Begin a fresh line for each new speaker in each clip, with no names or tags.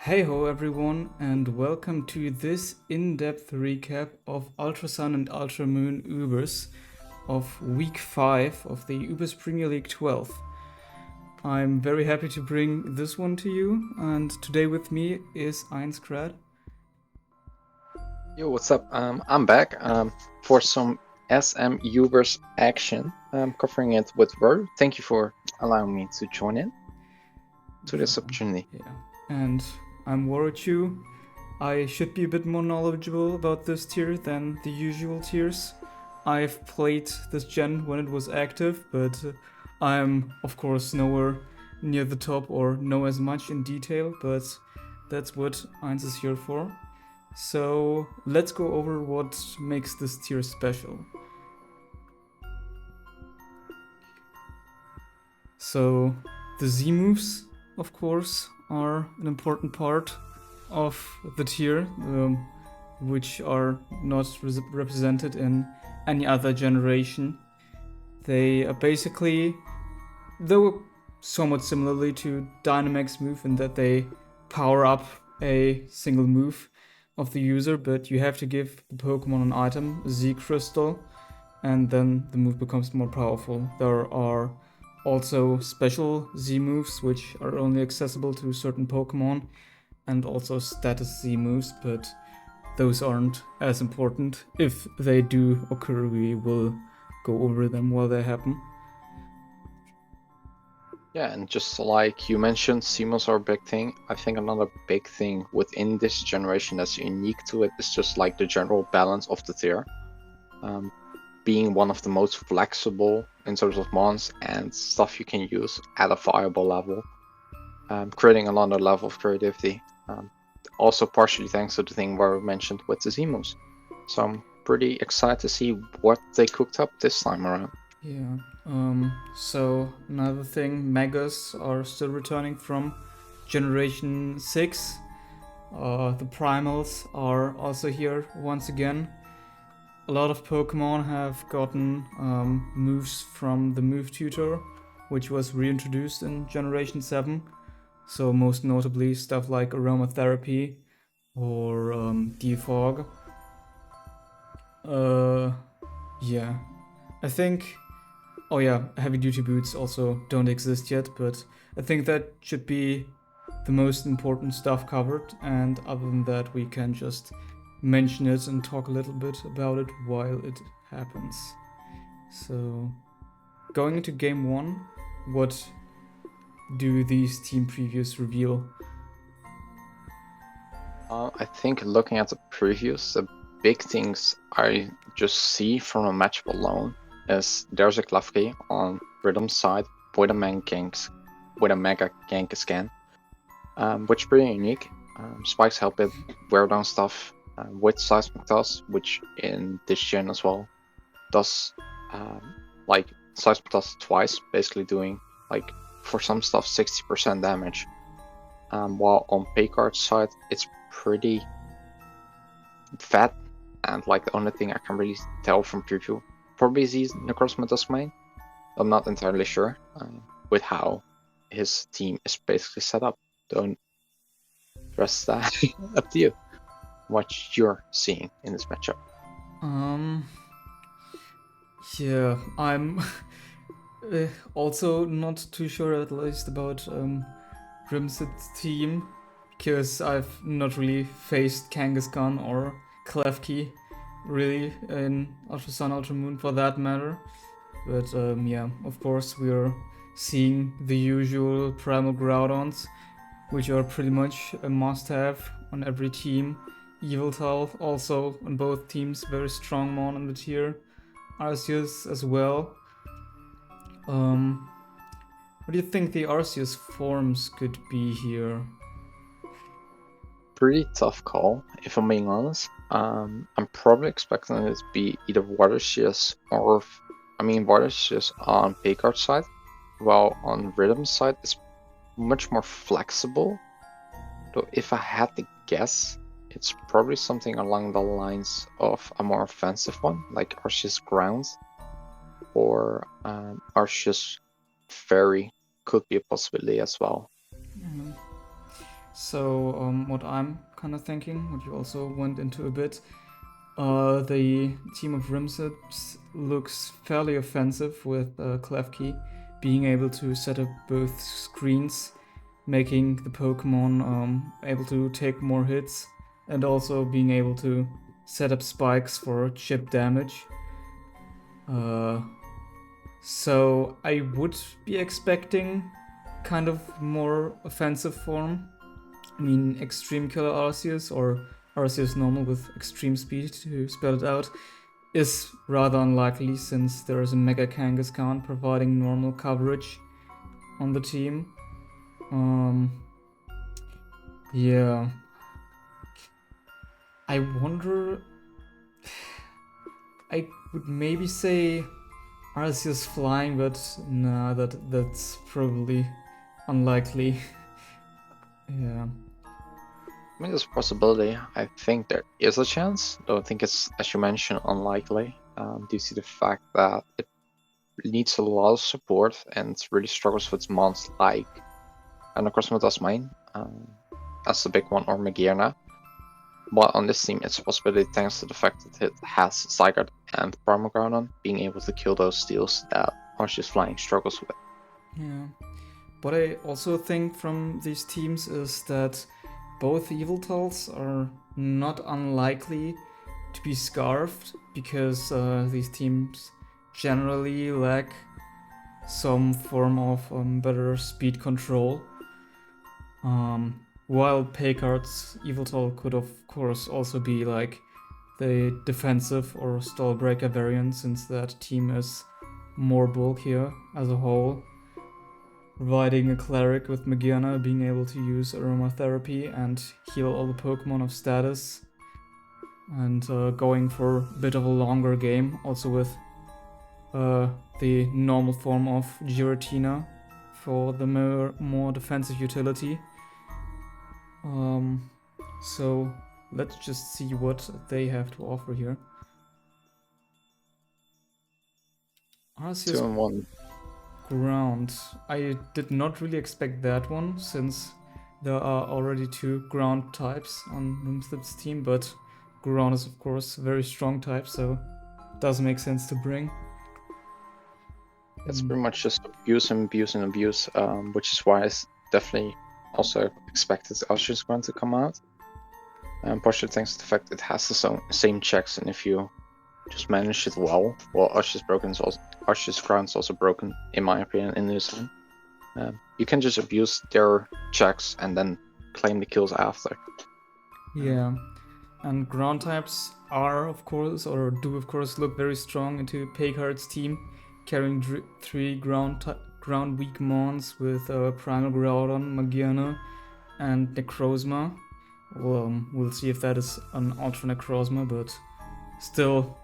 Hey ho everyone, and welcome to this in-depth recap of Ultrasun and Ultramoon Ubers of week 5 of the Ubers Premier League XII. I'm very happy to bring this one to you, and today with me is Ainzcrad.
Yo, what's up? I'm back for some SM Ubers action. I'm covering it with Word. Thank you for allowing me to join in to this opportunity.
Yeah, and I'm Waruchuu. I should be a bit more knowledgeable about this tier than the usual tiers. I've played this gen when it was active, but I'm of course nowhere near the top or know as much in detail, but that's what Ainz is here for. So let's go over what makes this tier special. So the Z moves, of course, are an important part of the tier, which are not represented in any other generation. They are basically, though somewhat similarly to Dynamax move in that they power up a single move of the user, but you have to give the Pokemon an item, a Z Crystal, and then the move becomes more powerful. There are also special Z moves which are only accessible to certain Pokemon, and also status Z moves, but those aren't as important. If they do occur, we will go over them while they happen.
Yeah, and just like you mentioned, CMOS are a big thing. I think another big thing within this generation that's unique to it is just like the general balance of the tier. Being one of the most flexible in terms of mons and stuff you can use at a viable level. Creating another level of creativity. Also partially thanks to the thing where we mentioned with the Z-moves. So I'm pretty excited to see what they cooked up this time around.
Yeah. So another thing, Megas are still returning from Generation 6. The Primals are also here once again. A lot of Pokemon have gotten moves from the Move Tutor, which was reintroduced in Generation 7. So most notably stuff like Aromatherapy or Defog. Yeah. I think... Oh yeah, heavy duty boots also don't exist yet, but I think that should be the most important stuff covered, and other than that we can just mention it and talk a little bit about it while it happens. So, going into game 1, what do these team previews reveal?
I think looking at the previews, the big things I just see from a matchup alone is there's a Klefki on Rhythm's side with a Mega Genghis-Can, which is pretty unique. Spikes help it wear down stuff with Seismic Toss, which in this gen as well does like Seismic Toss twice, basically doing like for some stuff 60% damage. While on Paycard's side, it's pretty fat, and like the only thing I can really tell from preview probably is he's Necrozma main. I'm not entirely sure with how his team is basically set up. Don't trust that. Up to you. What you're seeing in this matchup.
Yeah, I'm also not too sure at least about Rhmsitb's team, because I've not really faced Kangaskhan or Klefki really in Ultra Sun, Ultra Moon for that matter. But yeah, of course we're seeing the usual Primal Groudons, which are pretty much a must-have on every team. Yveltal also on both teams, very strong mon on the tier. Arceus as well. What do you think the Arceus forms could be here?
Pretty tough call, if I'm being honest. I'm probably expecting it to be either Watershias or, Watershias on Paycard's side, while on Rhythm's side it's much more flexible. So if I had to guess, it's probably something along the lines of a more offensive one, like Arceus Grounds, or Arceus Fairy could be a possibility as well.
So what I'm kind of thinking, what you also went into a bit, the team of Rhmsitb looks fairly offensive with Klefki being able to set up both screens, making the Pokemon able to take more hits, and also being able to set up spikes for chip damage. So I would be expecting kind of more offensive form. I mean, Extreme Killer Arceus or Arceus normal with extreme speed to spell it out is rather unlikely since there is a Mega Kangaskhan providing normal coverage on the team. Yeah. I wonder. I would maybe say Arceus flying, but nah, that's probably unlikely. Yeah.
I mean, there's a possibility. I think there is a chance, though I think it's, as you mentioned, unlikely. Due to the fact that it needs a lot of support and really struggles with mons like Anacrosma does mine, as the big one, or Magearna. But on this team, it's a possibility thanks to the fact that it has Zygarde and Primal Groudon being able to kill those steals that Arceus Flying struggles with.
Yeah. What I also think from these teams is that both Yveltals are not unlikely to be scarfed because these teams generally lack some form of better speed control. While Paycard's Yveltal could of course also be like the defensive or stall breaker variant since that team is more bulkier as a whole. Providing a cleric with Magearna being able to use aromatherapy and heal all the Pokemon of status. And going for a bit of a longer game, also with the normal form of Giratina for the more defensive utility. So let's just see what they have to offer here. Arceus
2-1.
Ground. I did not really expect that one since there are already 2 ground types on Rhmsitb's team, but ground is of course a very strong type, so it does make sense to bring.
It's pretty much just abuse and abuse and abuse, which is why I definitely also expected Arceus Ground to come out. Partially thanks to the fact it has the same checks, and if you just manage it well, Arceus Ground is also broken, in my opinion, in New Zealand. You can just abuse their checks and then claim the kills after.
Yeah, and ground types are of course, or do of course, look very strong into Paycard's team, carrying 3 ground weak mons with Primal Groudon, Magearna, and Necrozma. Well, we'll see if that is an Ultra Necrozma, but still,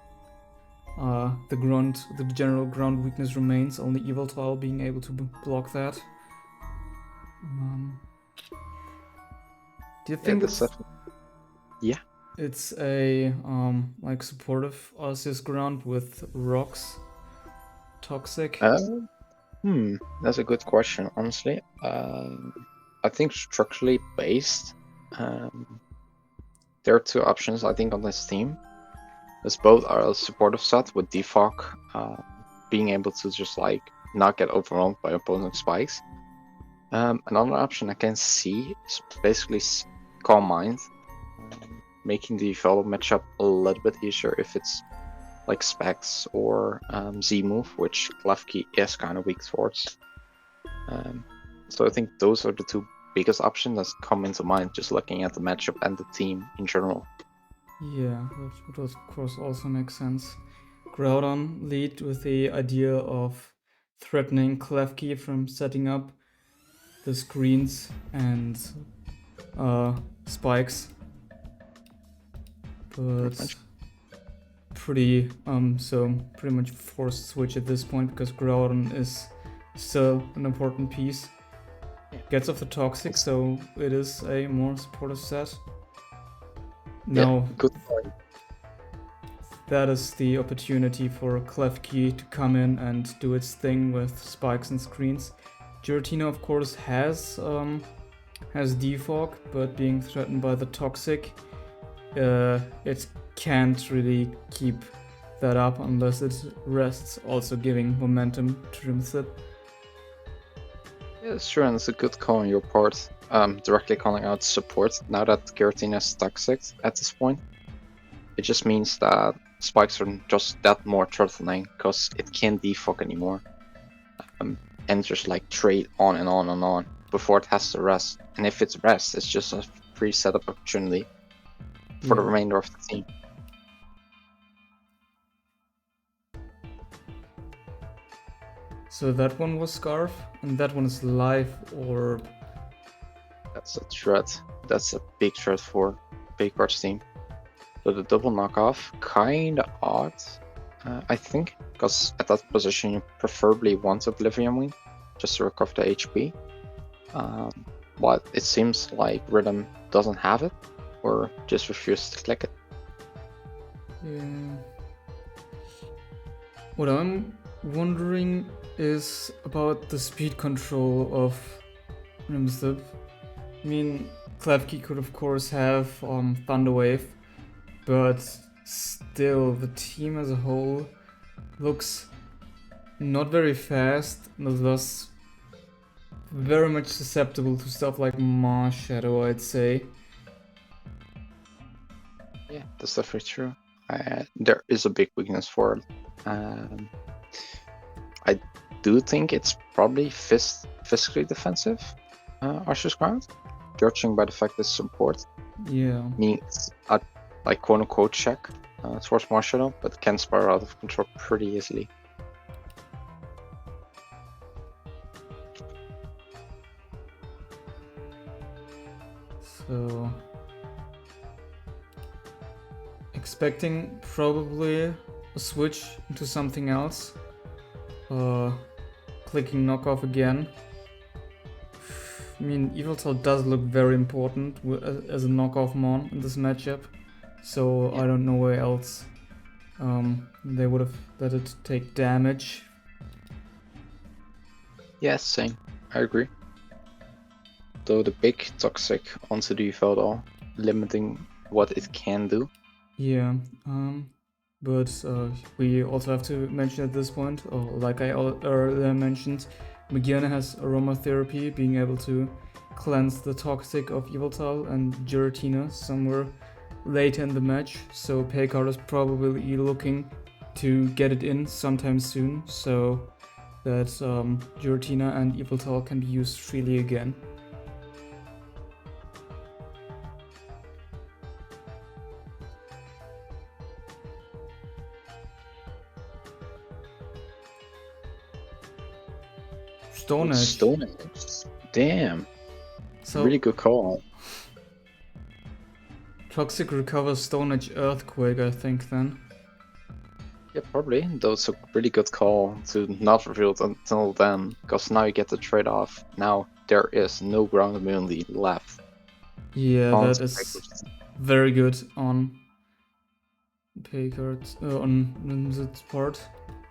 the general ground weakness remains. Only Yveltal being able to block that. Do you think it's a like supportive Arceus Ground with rocks? Toxic?
That's a good question, honestly. I think structurally based, there are 2 options I think on this team. As both are a supportive set with Defog being able to just like not get overwhelmed by opponent spikes. Another option I can see is basically Calm Mind, making the follow matchup a little bit easier if it's like Specs or Z-Move, which Klefki is kind of weak towards. So I think those are the 2 biggest options that come into mind just looking at the matchup and the team in general.
Yeah, that would of course also make sense. Groudon lead with the idea of threatening Klefki from setting up the screens and spikes. But pretty much forced switch at this point because Groudon is still an important piece. Gets off the toxic, so it is a more supportive set. Now,
yeah, good point.
That is the opportunity for Klefki to come in and do its thing with spikes and screens. Giratina, of course, has has defog, but being threatened by the Toxic, it can't really keep that up unless it rests, also giving momentum to Rhmsitb.
Yeah, sure, and it's a good call on your part. Directly calling out support now that Giratina is toxic at this point. It just means that spikes are just that more threatening because it can't defog anymore. And just like trade on and on and on before it has to rest. And if it's rest, it's just a free setup opportunity for the remainder of the team.
So that one was Scarf, and that one is Live Orb.
That's a threat. That's a big threat for Paycard's team. So the double knockoff, kinda odd, I think, because at that position you preferably want Oblivion Wing, just to recover the HP. But it seems like Rhythm doesn't have it, or just refuses to click it.
Yeah. What I'm wondering is about the speed control of Rhmsitb. I mean, Klefki could of course have Thunder Wave, but still the team as a whole looks not very fast, and thus very much susceptible to stuff like Mars Shadow, I'd say.
Yeah, that's definitely true. There is a big weakness for it. I do think it's probably physically defensive, Archer's Ground, judging by the fact that support means a like quote unquote check towards Mars Shadow, but can spiral out of control pretty easily.
So expecting probably a switch into something else. Clicking knockoff again. I mean, Yveltal does look very important as a knockoff mon in this matchup, so I don't know where else they would have let it take damage.
Yeah, same. I agree. Though the big toxic onto the Yveltal, limiting what it can do.
Yeah, but we also have to mention at this point, like I earlier mentioned, Magiana has aromatherapy, being able to cleanse the toxic of Yveltal and Giratina somewhere later in the match, so Paycard is probably looking to get it in sometime soon, so that Giratina and Yveltal can be used freely again. Stone Edge.
Damn.
So
really good call.
Toxic recovers Stone Edge Earthquake, I think, then.
Yeah, probably. Though it's a really good call to not reveal it until then, because now you get the trade-off. Now there is no ground immunity left.
Yeah, that is very good on Paycard, on Rhmsitb's part.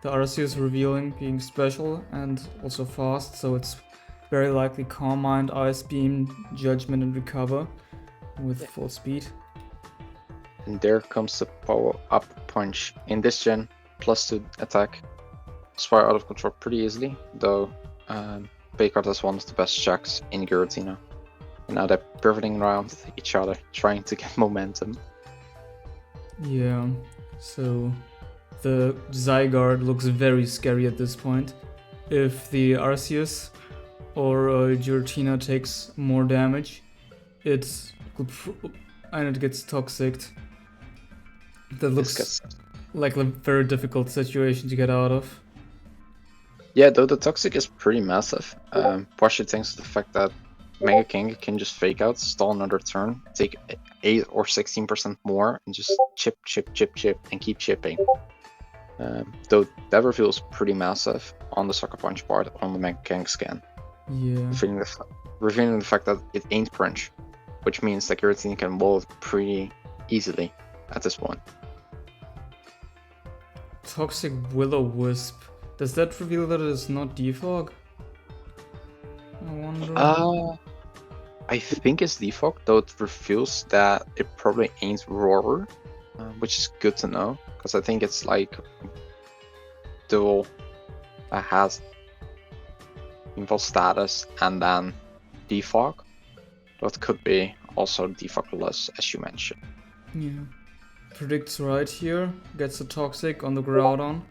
The Arceus revealing being special and also fast, so it's very likely Calm Mind, Ice Beam, Judgment, and Recover with full speed.
And there comes the power-up punch. In this gen, +2 attack. Spiral out of control pretty easily, though Paycard has one of the best checks in Giratina. And now they're pivoting around each other, trying to get momentum.
Yeah, so the Zygarde looks very scary at this point. If the Arceus or Giratina takes more damage, it could and it gets toxic. That looks like a very difficult situation to get out of.
Yeah, though the toxic is pretty massive. Partially thanks to the fact that Mega King can just fake out, stall another turn, take 8 or 16% more, and just chip, and keep chipping. Though that reveals pretty massive on the Sucker Punch part on the Mega King scan.
Yeah.
Revealing the fact that it ain't crunch, which means that Giratina can wall it pretty easily at this point.
Toxic Will-O-Wisp. Does that reveal that it is not defog? I wonder.
I think it's default, though it reveals that it probably ain't Roar, which is good to know, because I think it's like dual that has info status and then defog. That could be also defogless, as you mentioned.
Yeah. Predicts right here, gets the toxic on the Groudon,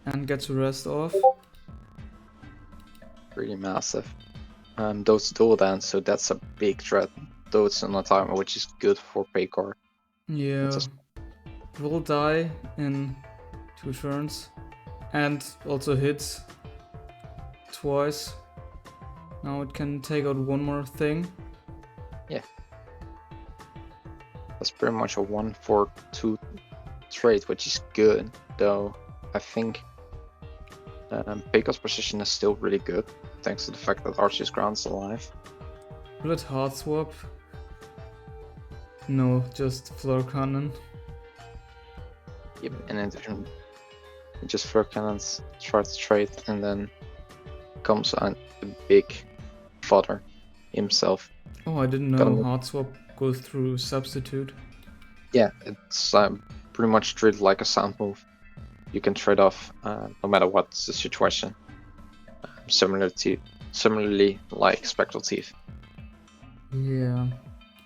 and gets the rest off.
Pretty massive. Those dual then, so that's a big threat. Though it's on a timer, which is good for Paycard.
Yeah. Will die in 2 turns. And also hits twice. Now it can take out one more thing.
Yeah. That's pretty much a 1-4-2 trade, which is good. Though I think Paycard's position is still really good, thanks to the fact that Arceus Ground's alive.
Will it hard swap? No, just Floor Cannon.
Yep, and then just Flare Cannons, try to trade, and then comes a big fodder himself.
Oh, I didn't know hard swap goes through substitute.
Yeah, it's pretty much treated like a sound move. You can trade off no matter what's the situation. Similarly like Spectral Teeth.
Yeah,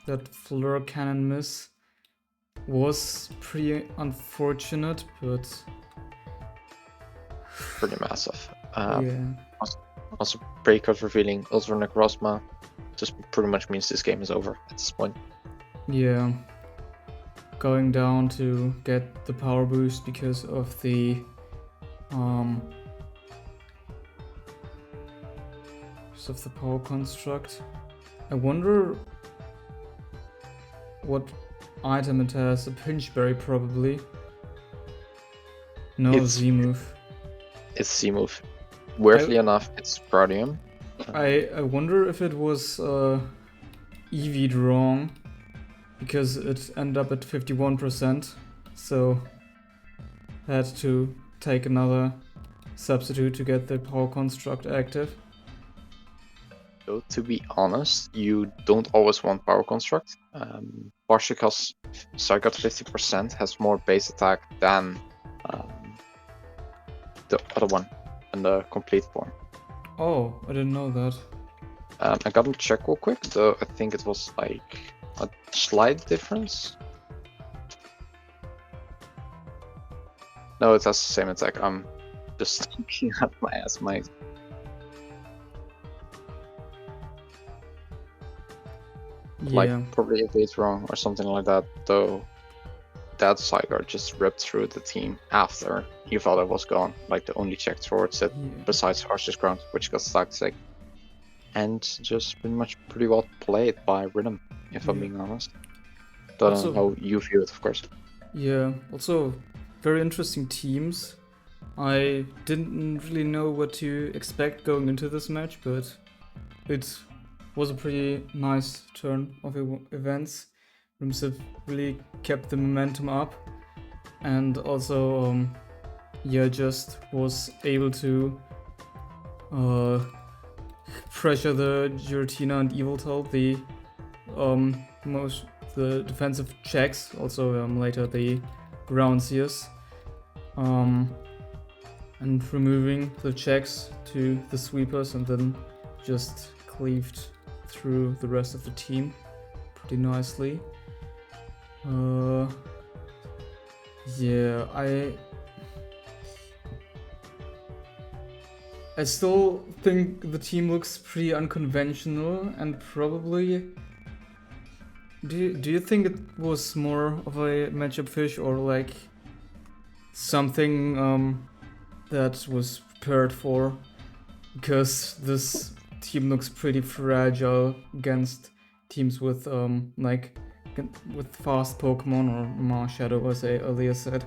that Fleur Cannon miss was pretty unfortunate, but
Pretty massive.
yeah.
Also, Paycard revealing Ultra Necrozma just pretty much means this game is over at this point.
Yeah. Going down to get the power boost because of the power construct. I wonder what item it has. A Pinchberry probably. No,
It's-
Z-move.
It's C-move. Weirdly enough, it's Proteum.
I wonder if it was EV'd wrong, because it ended up at 51%, so had to take another substitute to get the power construct active.
So to be honest, you don't always want Power Construct. Partially because Psychot 50% has more base attack than the other one in the complete form.
Oh, I didn't know that.
I gotta check real quick, though I think it was like a slight difference. No, it has the same attack. I'm just looking at my ass, mate. Like,
Yeah,
probably if it's wrong or something like that, though that Zygarde just ripped through the team after he thought it was gone. Like, the only check towards it,
yeah.
besides Arceus Ground, which got toxic. And just pretty well played by Rhythm, if I'm
Yeah.
being honest. Don't
Also-
know how you view it, of course.
Yeah, also very interesting teams. I didn't really know what to expect going into this match, but it was a pretty nice turn of events. Rhmsitb really kept the momentum up, and also, just was able to pressure the Giratina and Yveltal, the defensive checks, also later the Groundseers, and removing the checks to the sweepers, and then just cleaved through the rest of the team pretty nicely. Yeah, I still think the team looks pretty unconventional, and probably. Do you think it was more of a matchup fish, or like something that was prepared for? Because this team looks pretty fragile against teams with with fast Pokemon or Marshadow, as I earlier said.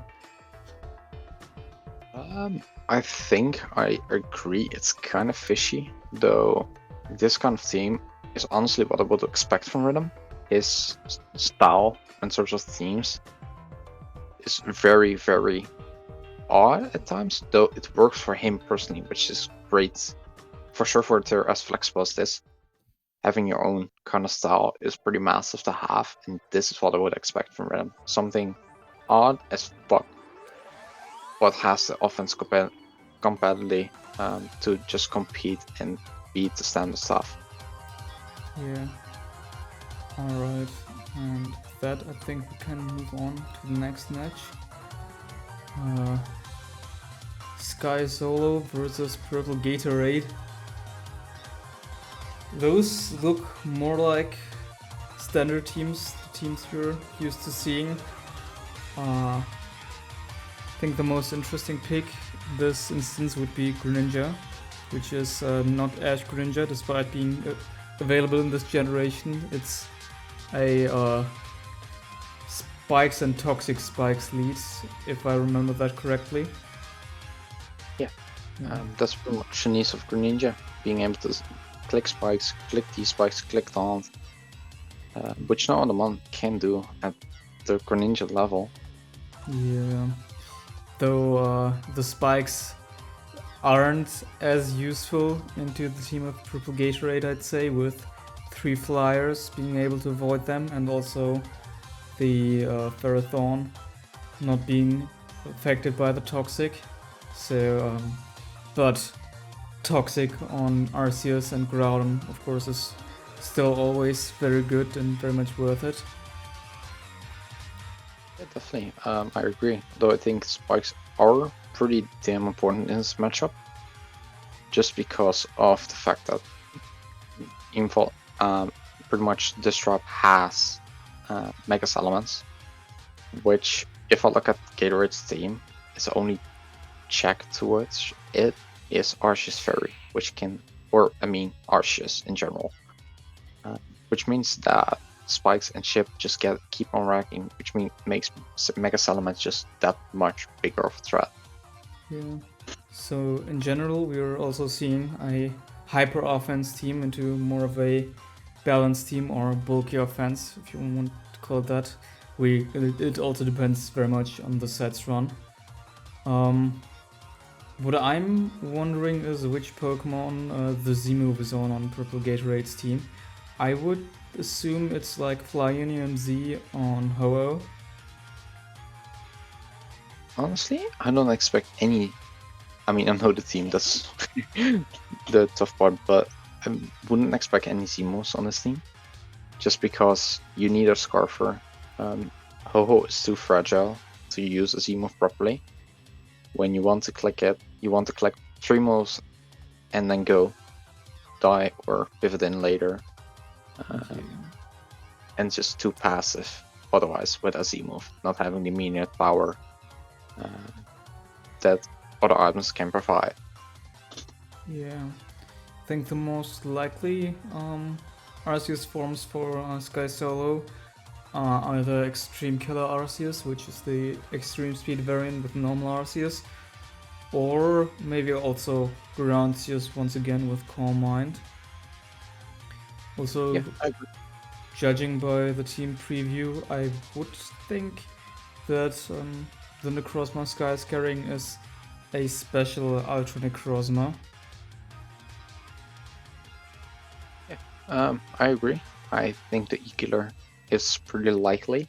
I think I agree. It's kind of fishy, though. This kind of team is honestly what I would expect from Rhythm. His style in terms of teams is very, very odd at times, though it works for him personally, which is great. For sure, for a tier as flexible as this, having your own kind of style is pretty massive to have, and this is what I would expect from them. Something odd as fuck, but has the offense competitively to just compete and beat the standard stuff.
Yeah. Alright, and with that I think we can move on to the next match. Skysolo versus PurpleGatorade. Those look more like standard teams, the teams you're used to seeing. I think the most interesting pick in this instance would be Greninja, which is not Ash Greninja, despite being available in this generation. It's a Spikes and Toxic Spikes lead, if I remember that correctly.
Yeah. That's pretty much the needs of Greninja, being able to click spikes, click T-spikes, click taunt, which no other mon can do at the Greninja level.
Yeah, though the spikes aren't as useful into the team of PurpleGatorade, I'd say, with 3 flyers being able to avoid them, and also the Ferrothorn not being affected by the Toxic. So, but Toxic on Arceus and Groudon, of course, is still always very good and very much worth it.
Yeah, definitely. I agree. Though I think spikes are pretty damn important in this matchup, just because of the fact that pretty much Disrupt has Megas Elements, which, if I look at Gatorade's team, is only check towards it is Arceus Fairy, which can, Arceus in general, which means that Spikes and Chip just keep on racking, which makes Mega Elements just that much bigger of a threat.
Yeah. So in general, we're also seeing a hyper offense team into more of a balanced team or bulky offense, if you want to call it that. It also depends very much on the sets run. What I'm wondering is which Pokemon the Z-move is on PurpleGatorade's team. I would assume it's like Flyunium Z on Ho-Oh.
Honestly, I don't expect any. I know the team, that's the tough part, but I wouldn't expect any Z-moves on this team. Just because you need a Scarfer. Ho-Oh is too fragile to use a Z-move properly. When you want to click it, you want to click 3 moves and then go, die, or pivot in later. And just too passive otherwise with a Z-move, not having the immediate power that other items can provide.
Yeah, I think the most likely Arceus forms for Skysolo are either Extreme Killer Arceus, which is the extreme speed variant with normal Arceus, or maybe also Grounceus once again with Calm Mind. Also,
Yeah, I agree.
Judging by the team preview, I would think that the Necrozma Sky carrying is a special Ultra Necrozma.
Yeah, I agree. I think the E-Killer is pretty likely.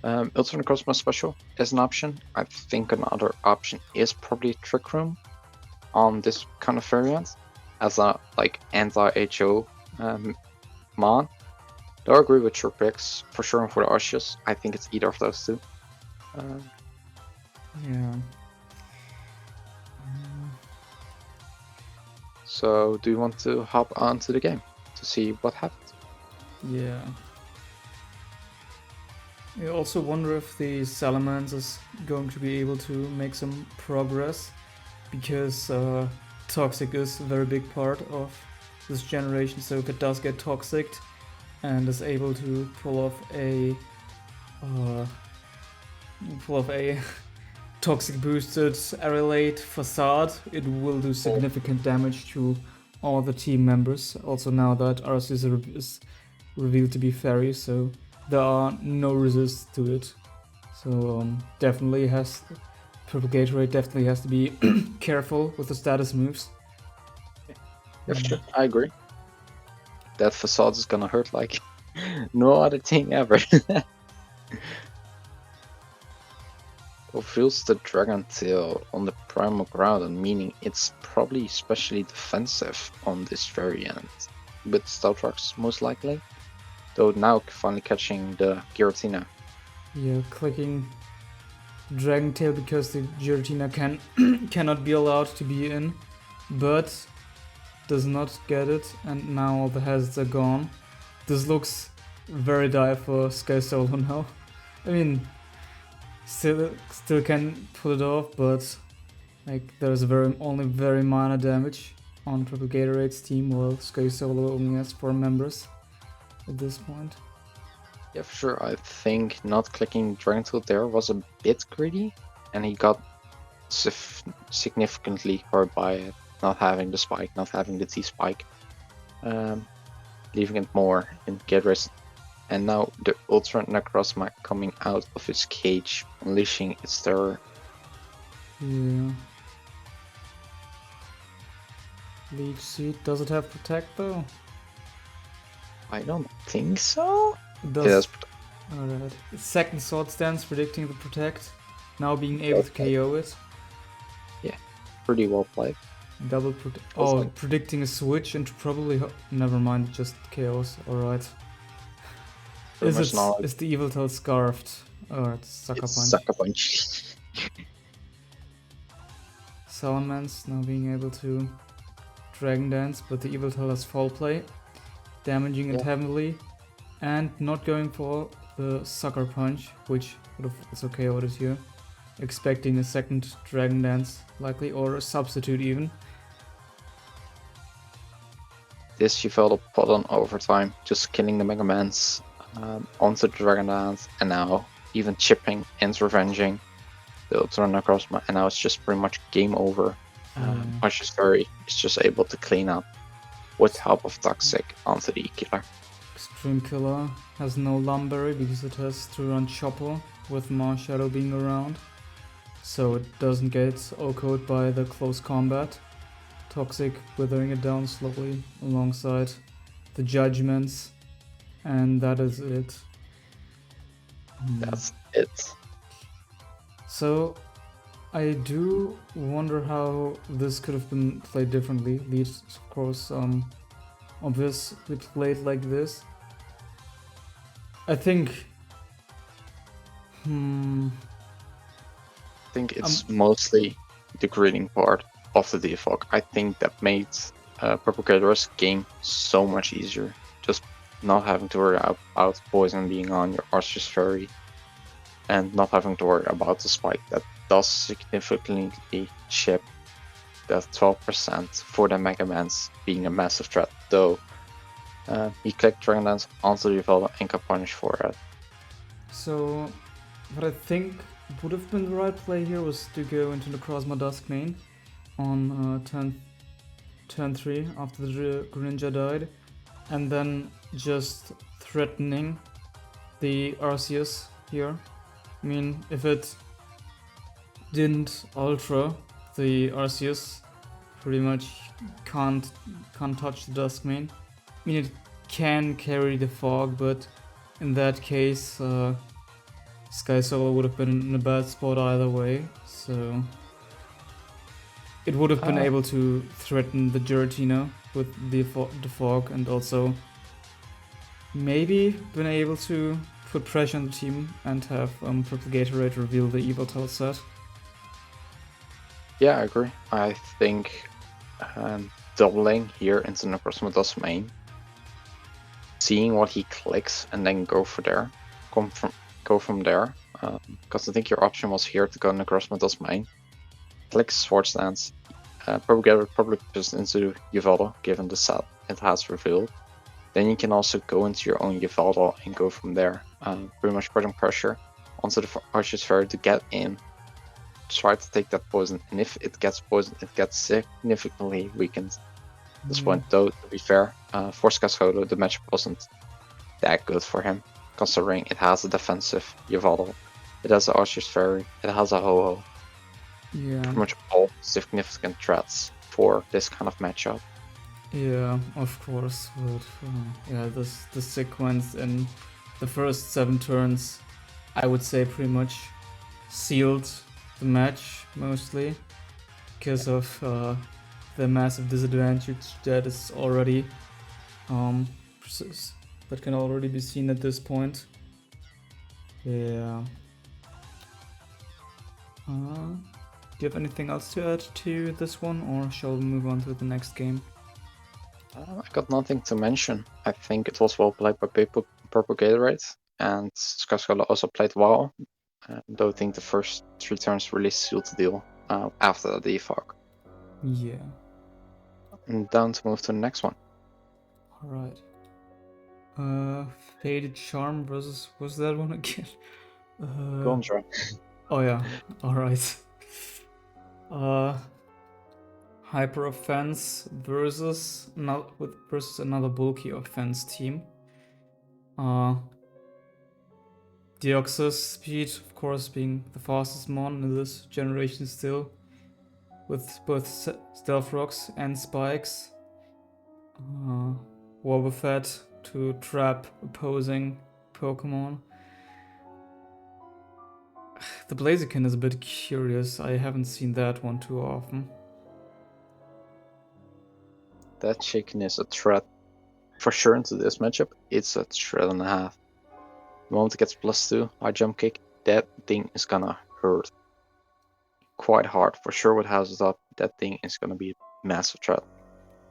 Ultra Necrozma Special is an option. I think another option is probably Trick Room on this kind of variant as a anti-HO mon. Do I agree with your picks for sure and for the Arceus? I think it's either of those two.
Yeah.
So, do you want to hop onto the game to see what happens?
Yeah. I also wonder if the Salamence is going to be able to make some progress, because Toxic is a very big part of this generation, so if it does get Toxic and is able to pull off a Toxic boosted Arrelate Facade, it will do significant damage to all the team members. Also now that Arceus is revealed to be Fairy, so there are no resists to it. So PurpleGatorade definitely has to be careful with the status moves.
Yeah, sure. I agree. that facade is gonna hurt like no other thing ever. Reveals the dragon tail on the primal ground, meaning it's probably especially defensive on this variant, with stealth rocks most likely. Though now finally catching the Giratina.
Yeah, clicking Dragon Tail because the Giratina cannot be allowed to be in, but does not get it, and now all the hazards are gone. This looks very dire for Skysolo now. I mean, still can pull it off, but like there's only very minor damage on PurpleGatorade's team, while Skysolo only has 4 members at this point.
Yeah, for sure. I think not clicking Dragon Tail there was a bit greedy, and he got significantly hurt by it, not having the spike, not having the T spike, leaving it more in Gatorade. And now the Ultra Necrozma coming out of its cage, unleashing its terror.
Yeah. Leech Seed, does it have Protect though?
I don't think so.
It does. Alright. Its second Sword Stance predicting the Protect, now being able to KO it.
Yeah, pretty well played.
Double predicting a switch and probably never mind, just chaos. Alright. Is the Evil Tail scarfed? Or it's Sucker Punch.
Sucker Punch.
Salamence now being able to Dragon Dance, but the Evil Tail has Fall Play, damaging it heavily, and not going for the Sucker Punch, which would have also KO'd it here. Expecting a second Dragon Dance, likely, or a substitute even.
This Yuvaldo put on overtime, just killing the Mega Mans onto the Dragon Dance, and now even chipping and revenging the Ultra Necrozma, and now it's just pretty much game over. Punch is just able to clean up with help of Toxic onto the E-Killer.
Extreme Killer has no Lumberry because it has to run Chopper with Marshadow being around, so it doesn't get OHKO'd by the close combat. Toxic withering it down slowly alongside the Judgments, and that is it.
That's it.
So I do wonder how this could have been played differently. Leads, of course, obviously played like this. I think. I
think it's mostly the greeting part of the defog. I think that made PurpleGatorade's game so much easier. Just not having to worry about poison being on your Archer's Fury, and not having to worry about the spike that does significantly chip that 12% for the Mega Mans being a massive threat. Though he clicked Dragon Dance onto the Yuvaldo and got punished for it.
So what I think would have been the right play here was to go into the Necrozma Dusk main on turn 3 after the Greninja died, and then just threatening the Arceus here. I mean, if it didn't Ultra, the Arceus pretty much can't touch the Dusk main. I mean, it can carry the fog, but in that case, Skysolo would have been in a bad spot either way, so it would have been able to threaten the Giratina with the fog, and also maybe been able to put pressure on the team and have PurpleGatorade reveal the Evil Tail set.
Yeah, I agree. I think doubling here into Necrozma Dusk main, seeing what he clicks, and then go from there. Because I think your option was here to go Necrozma Dusk main, click Sword Stance, PurpleGatorade probably pushed into Yuvaldo, given the set it has revealed. Then you can also go into your own Yuvaldo and go from there, pretty much putting pressure onto the Archer's Fury to get in, try to take that poison, and if it gets poisoned, it gets significantly weakened. At this point, though, to be fair, for Skysolo, the match wasn't that good for him, considering it has a defensive Yuvaldo, it has an Archer's Fury, it has a Ho-Oh.
Yeah.
Pretty much all significant threats for this kind of matchup.
Yeah, of course. But yeah, the sequence in the first 7 turns, I would say, pretty much sealed the match mostly because of the massive disadvantage that is already that can already be seen at this point. Yeah. Do you have anything else to add to this one, or shall we move on to the next game?
I got nothing to mention. I think it was well played by PurpleGatorade, and Skysolo also played well. Though I think the first 3 turns really sealed the deal after the defog.
Yeah.
And down to move to the next one.
Alright. FadedCharm versus, what's that one again?
Gondra.
Oh yeah, alright. Hyper Offense versus another bulky offense team. Deoxys Speed, of course, being the fastest mon in this generation still, with both Stealth Rocks and Spikes. Wobbuffet to trap opposing Pokemon. The Blaziken is a bit curious. I haven't seen that one too often.
That chicken is a threat. For sure into this matchup, it's a threat and a half. The moment it gets +2, high jump kick, that thing is gonna hurt quite hard. For sure with houses up, that thing is gonna be a massive threat.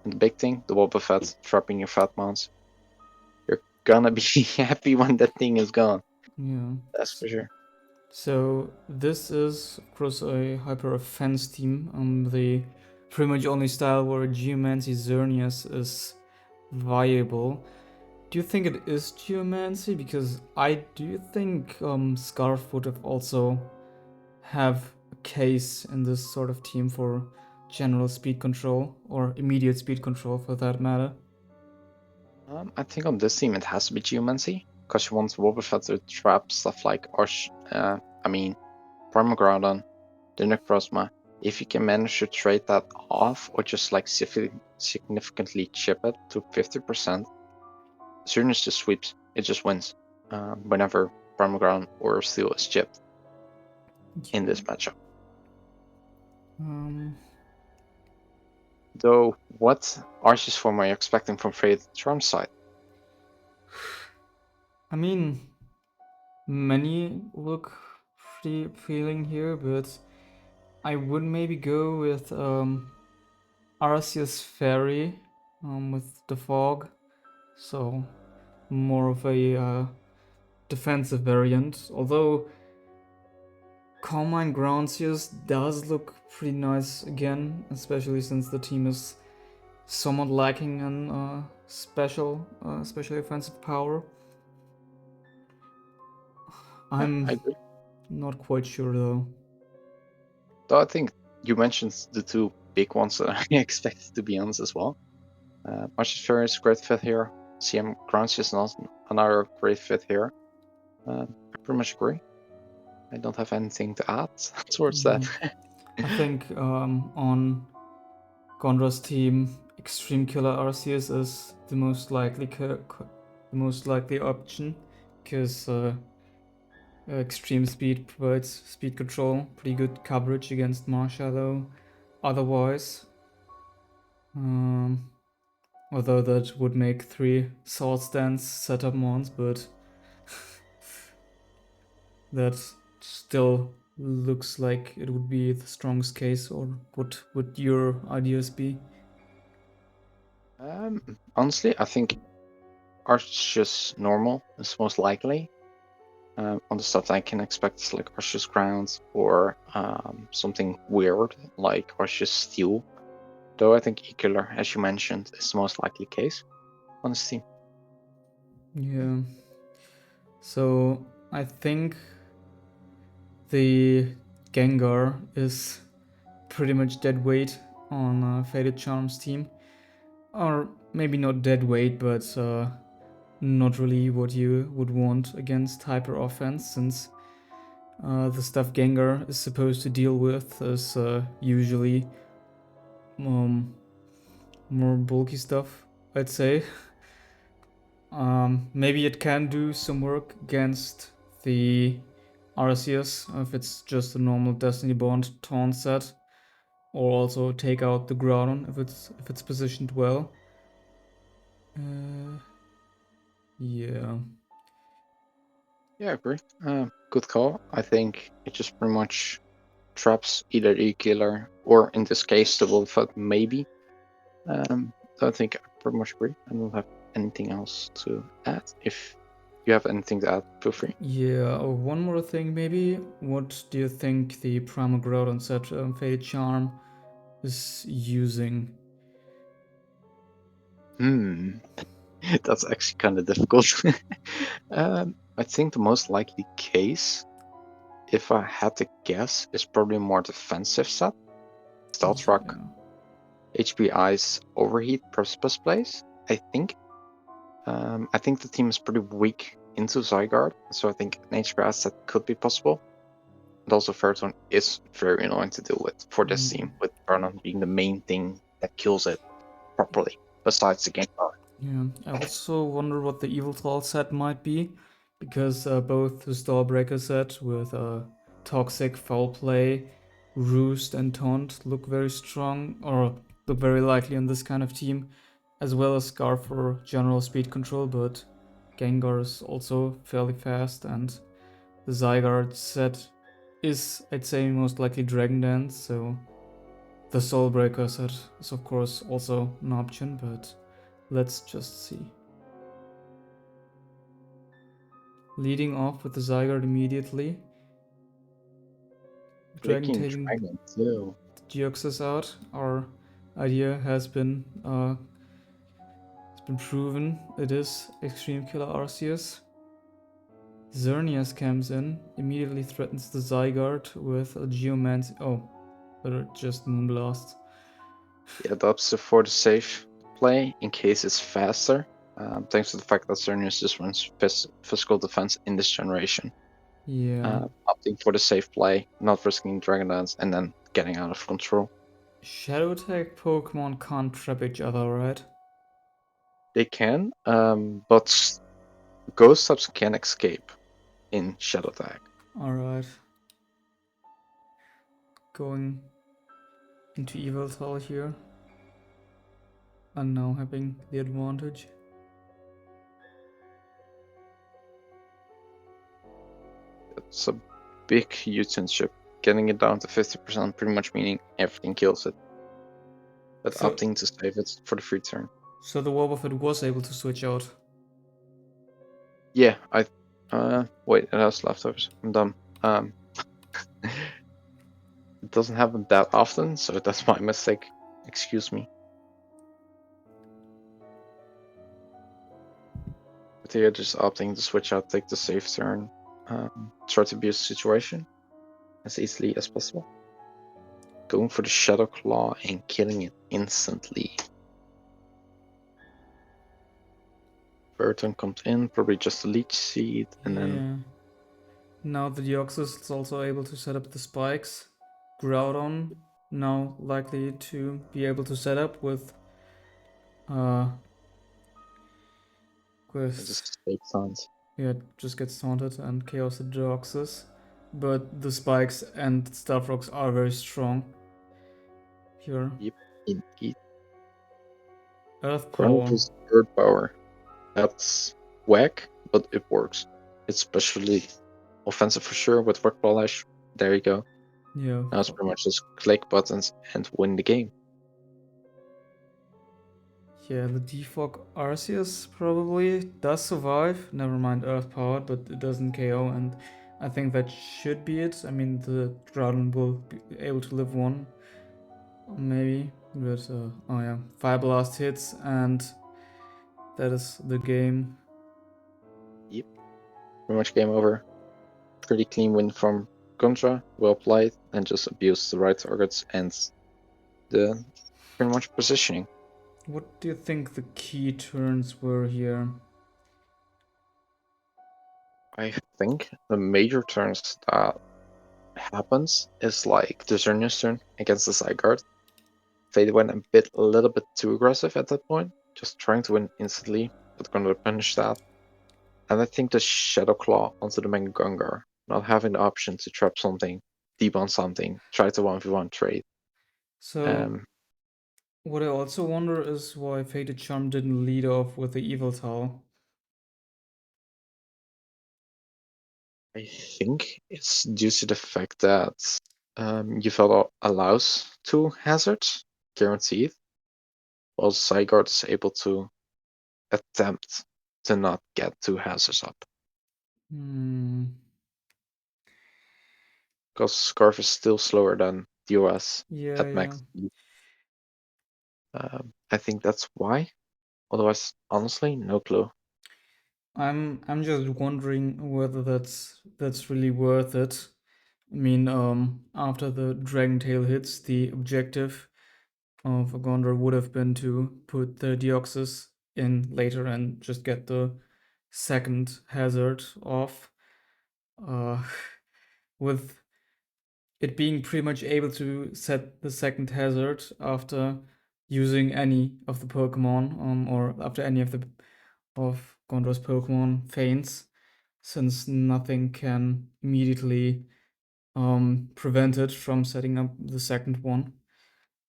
And the big thing, the Wobbuffet trapping your fat mounts. You're gonna be happy when that thing is gone.
Yeah.
That's for sure.
So this is, of course, a hyper offense team. The pretty much only style where Geomancy Xerneas is viable. Do you think it is Geomancy? Because I do think Scarf would have also have a case in this sort of team for general speed control, or immediate speed control for that matter.
I think on this team it has to be Geomancy, because you want Wobbuffet to trap stuff like Primagroudon, the Necrozma. If you can manage to trade that off, or just like significantly chip it to 50%, as soon as it sweeps, it just wins. Whenever Primaground or Steel is chipped in this matchup. Though, what Arceus form are you expecting from FadedCharm's side?
I mean, many look pretty appealing here, but I would maybe go with Arceus Fairy with the fog, so more of a defensive variant. Although Carmine Groundseus does look pretty nice again, especially since the team is somewhat lacking in especially offensive power. I'm
I agree.
not quite sure though.
Though I think you mentioned the 2 big ones that I expected to be honest as well. Arceus Fairy is a great fit here. CM Grounds is not another great fit here. I pretty much agree. I don't have anything to add towards that.
I think on Gondra's team, Extreme Killer Arceus is the most likely option, because Extreme Speed provides speed control, pretty good coverage against Marshallow. Otherwise, although that would make 3 Sword Stance setup mons, but that still looks like it would be the strongest case. Or what would your ideas be?
Honestly, I think Arceus normal is most likely. On the stuff that I can expect is like Arceus Grounds or something weird like Arceus Steel. Though I think E-Killer, as you mentioned, is the most likely case on this team.
Yeah. So I think the Gengar is pretty much dead weight on FadedCharm's team. Or maybe not dead weight, but not really what you would want against hyper offense, since the stuff Gengar is supposed to deal with is usually more bulky stuff, I'd say. Maybe it can do some work against the Arceus if it's just a normal Destiny Bond taunt set, or also take out the Groudon if it's positioned well. Yeah.
Yeah, I agree. Good call. I think it just pretty much traps either E-Killer or, in this case, the Wolfat, maybe. So I think I pretty much agree. I don't have anything else to add. If you have anything to add, feel free.
Yeah, one more thing maybe. What do you think the Primal Groudon set FadedCharm is using?
That's actually kind of difficult. I think the most likely case, if I had to guess, is probably a more defensive set. Stealth Rock, HP Ice, Overheat, Precipice Blaze, I think. I think the team is pretty weak into Zygarde, so I think an Ainzcrad set could be possible. And also Ferrothorn is very annoying to deal with for this team, with Vernon being the main thing that kills it properly, besides the game power.
Yeah, I also wonder what the Yveltal set might be, because both the Stallbreaker set with Toxic, Foul Play, Roost, and Taunt look very strong, or look very likely on this kind of team, as well as Scar for general speed control, but Gengar is also fairly fast, and the Zygarde set is, I'd say, most likely Dragon Dance, so the Soulbreaker set is of course also an option, but let's just see. Leading off with the Zygarde immediately. Dragon taking
Dragon too.
Deoxys out. Our idea has been proven. It is Extreme Killer Arceus. Xerneas comes in, immediately threatens the Zygarde with a Geomancy. Oh, but it just Moonblast.
He adopts it for the safe play in case it's faster, thanks to the fact that Xerneas just runs physical defense in this generation.
Yeah.
Opting for the safe play, not risking Dragon Dance, and then getting out of control.
Shadow type Pokemon can't trap each other, right?
They can, but Ghost types can escape in Shadow Tag.
Alright. Going into Yveltal here. And now having the advantage.
It's a big utility. Getting it down to 50%, pretty much meaning everything kills it. But
So-
opting to save it for the free turn.
So the Wobbuffet was able to switch out.
Yeah, wait, it has leftovers. I'm dumb. It doesn't happen that often, so that's my mistake. Excuse me. But here, just opting to switch out, take the safe turn, try to abuse the situation as easily as possible. Going for the Shadow Claw and killing it instantly. Burton comes in, probably just a Leech Seed, and then
Now the Deoxys is also able to set up the spikes. Groudon now likely to be able to set up with
just fake sounds.
Yeah, just gets taunted and Chaos the Deoxys. But the spikes and Stealth Rocks are very strong. Here.
Yep, indeed.
Earth Power.
Chronicles Earth Power. That's whack, but it works. It's especially offensive for sure with Rock Polish. There you go.
Yeah.
Now it's pretty much just click buttons and win the game.
Yeah, the Defog Arceus probably does survive. Never mind Earth Power, but it doesn't KO, and I think that should be it. I mean, the Groudon will be able to live one, maybe. But, oh yeah, Fire Blast hits, and that is the game.
Yep. Pretty much game over. Pretty clean win from Gondra. Well played, and just abuse the right targets and the pretty much positioning.
What do you think the key turns were here?
I think the major turns that happens is like the Xerneas turn against the Zygarde. Fade went a little bit too aggressive at that point, just trying to win instantly, but Gondra punished that. And I think the Shadow Claw onto the main Gungar, not having the option to trap something, deep on something, try to 1v1 trade.
So what I also wonder is why FadedCharm didn't lead off with the Evil Towel.
I think it's due to the fact that Yveltal allows 2 hazards, guaranteed, while Zygarde is able to attempt to not get 2 hazards up. Because Scarf is still slower than DOS
Yeah,
at max speed. I think that's why. Otherwise, honestly, no clue.
I'm just wondering whether that's really worth it. I mean, after the Dragon Tail hits, the objective of Gondra would have been to put the Deoxys in later and just get the second hazard off. With it being pretty much able to set the second hazard after using any of the Pokemon, or after any of Gondra's Pokemon feints, since nothing can immediately prevent it from setting up the second one.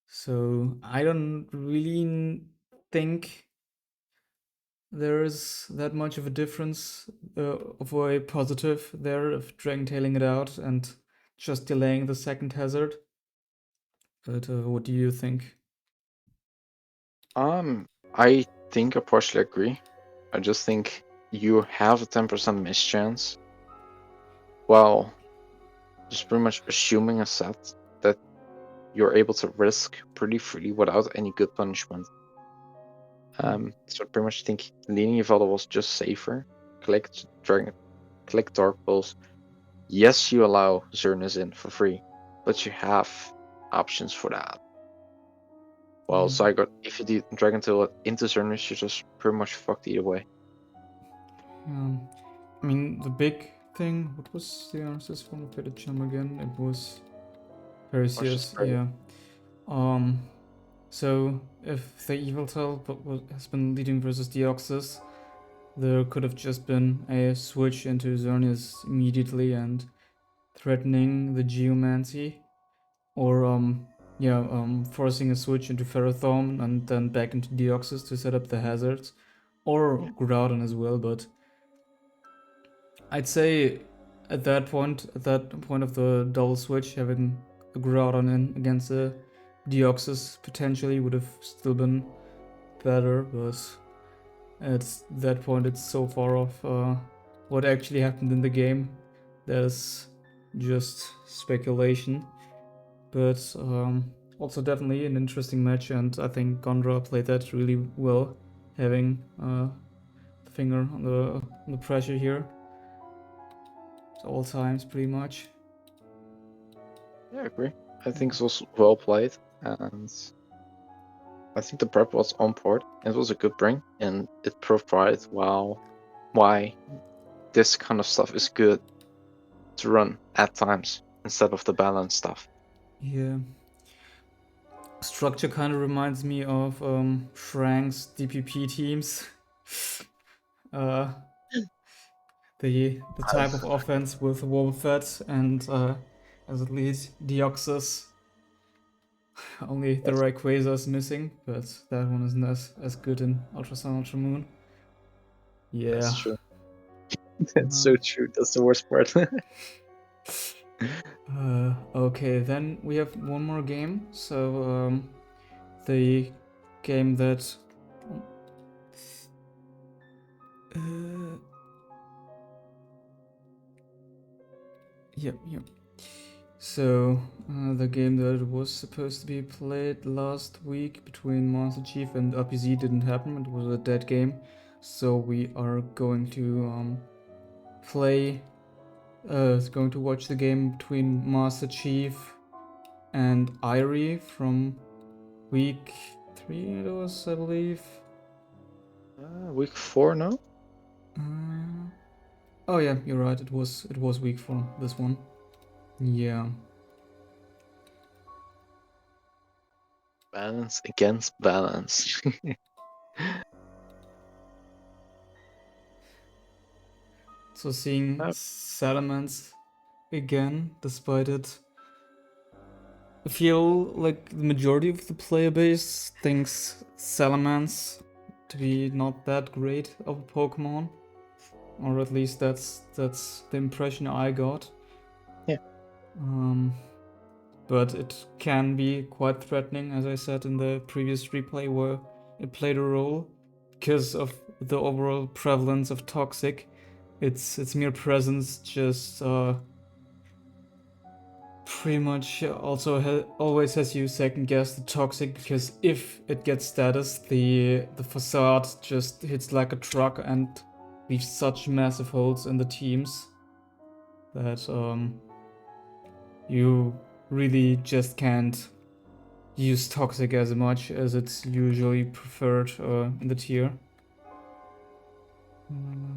So I don't really think there is that much of a difference of a positive there of Dragon Tailing it out and just delaying the second hazard. But what do you think?
I think I partially agree. I just think you have a 10% miss chance. Well, just pretty much assuming a set that you're able to risk pretty freely without any good punishment. So I pretty much think leaning Yveltal was just safer. Click Dark Pulse. Yes, you allow Xerneas in for free, but you have options for that. Well, Zygarde, if you do Dragon Tail into Xerneas, you're just pretty much fucked either way.
I mean, the big thing, what was the answers from the FadedCharm again? It was Perseus, yeah. So if the Evil Tail has been leading versus Deoxys, there could have just been a switch into Xerneas immediately and threatening the Geomancy, or forcing a switch into Ferrothorn and then back into Deoxys to set up the hazards, or Groudon as well. But I'd say at that point of the double switch, having a Groudon in against the Deoxys potentially would have still been better, but at that point it's so far off what actually happened in the game. There's just speculation, but also definitely an interesting match, and I think Gondra played that really well, having the finger on the pressure here at all times, pretty much.
Yeah, I agree. I think it was well played, and I think the prep was on point. It was a good bring, and it provided why this kind of stuff is good to run at times instead of the balance stuff.
Yeah. Structure kind of reminds me of Shrank's DPP teams. The type of offense with Wobbuffet and as it leads Deoxys. Only the Rayquaza is missing, but that one isn't as good in Ultra Sun, Ultra Moon. Yeah.
That's true. That's so true. That's the worst part.
Okay, then we have one more game. So the game that yep. So the game that was supposed to be played last week between Master Chief and RPZ didn't happen. It was a dead game. So we are going to watch the game between Master Chief and Irie from week 3, it was, I believe.
Week 4 now?
Oh yeah, you're right. It was week 4, this one. Yeah.
Balance against balance.
So seeing Salamence again, despite it, I feel like the majority of the player base thinks Salamence to be not that great of a Pokemon, or at least that's the impression I got.
Yeah.
But it can be quite threatening, as I said in the previous replay, where it played a role because of the overall prevalence of toxic. Its mere presence just pretty much also always has you second guess the toxic, because if it gets status, the facade just hits like a truck and leaves such massive holes in the teams that you really just can't use toxic as much as it's usually preferred in the tier.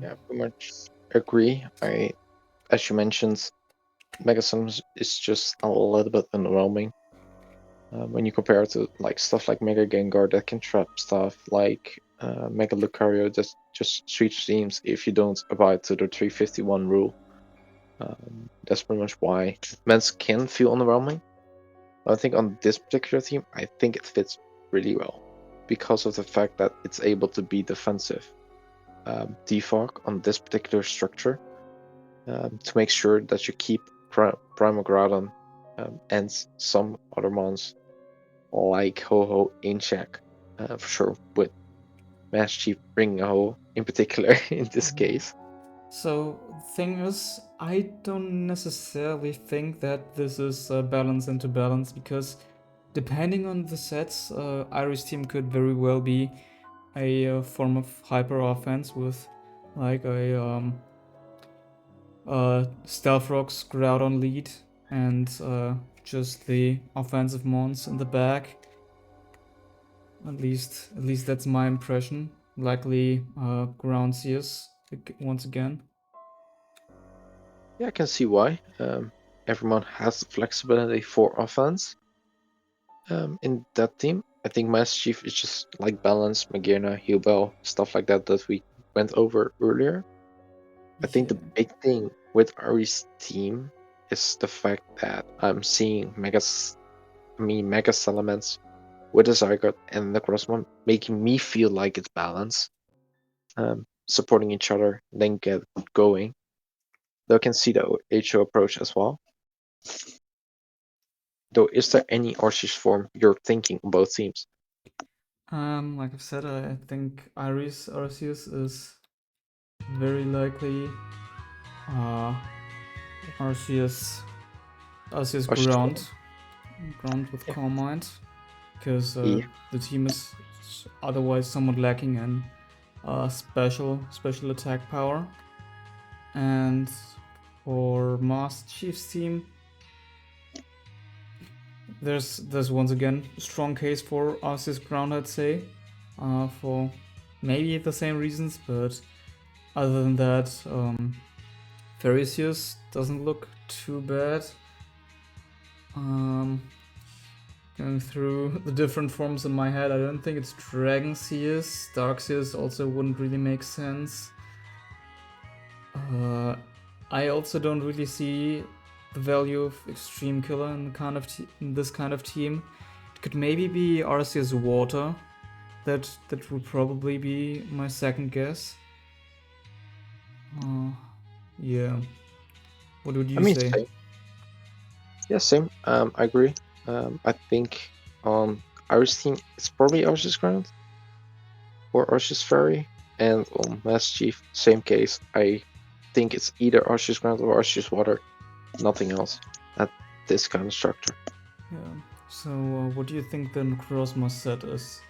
Yeah, pretty much agree. As you mentioned, Megasims is just a little bit underwhelming when you compare it to like stuff like Mega Gengar that can trap stuff, like Mega Lucario that just switch teams if you don't abide to the 351 rule. That's pretty much why Mens can feel underwhelming. I think on this particular team, I think it fits really well because of the fact that it's able to be defensive. Defog on this particular structure to make sure that you keep Primal Groudon and some other mons like Ho-Oh in check, for sure, with Master Chief bringing a Ho in particular in this case.
So the thing is, I don't necessarily think that this is balance into balance, because depending on the sets, Iris team could very well be a form of hyper offense with like a Stealth Rock's Groudon lead and just the offensive mons in the back. At least that's my impression. Likely Ground Sears once again.
Yeah, I can see why. Everyone has the flexibility for offense. In that team, I think Master Chief is just like Balance, Magearna, Healbell, stuff like that we went over earlier. I think the big thing with Ari's team is the fact that I'm seeing Mega Salamence with the Zygarde and the Crossmon making me feel like it's balanced, supporting each other, then get going. Though I can see the HO approach as well. Though, is there any Arceus form you're thinking on both teams?
Like I've said, I think Iris Arceus is very likely Arceus ground with Calm Mind, because the team is otherwise somewhat lacking in special attack power. And for Master Chief's team, there's once again a strong case for Arceus ground, I'd say, for maybe the same reasons, but other than that, Ferocious doesn't look too bad. Going through the different forms in my head, I don't think it's Dragon Sears. Dark Sears also wouldn't really make sense. I also don't really see the value of Extreme Killer in this kind of team. It could maybe be Arceus Water. That would probably be my second guess. Yeah. What would you say?
Same. Yeah, same. I agree. I think on Iris team, it's probably Arceus Ground or Arceus Fairy, and on Master Chief, same case. I think it's either Arceus Ground or Arceus Water, nothing else at this kind of structure.
Yeah. So, what do you think the Necrozma set is?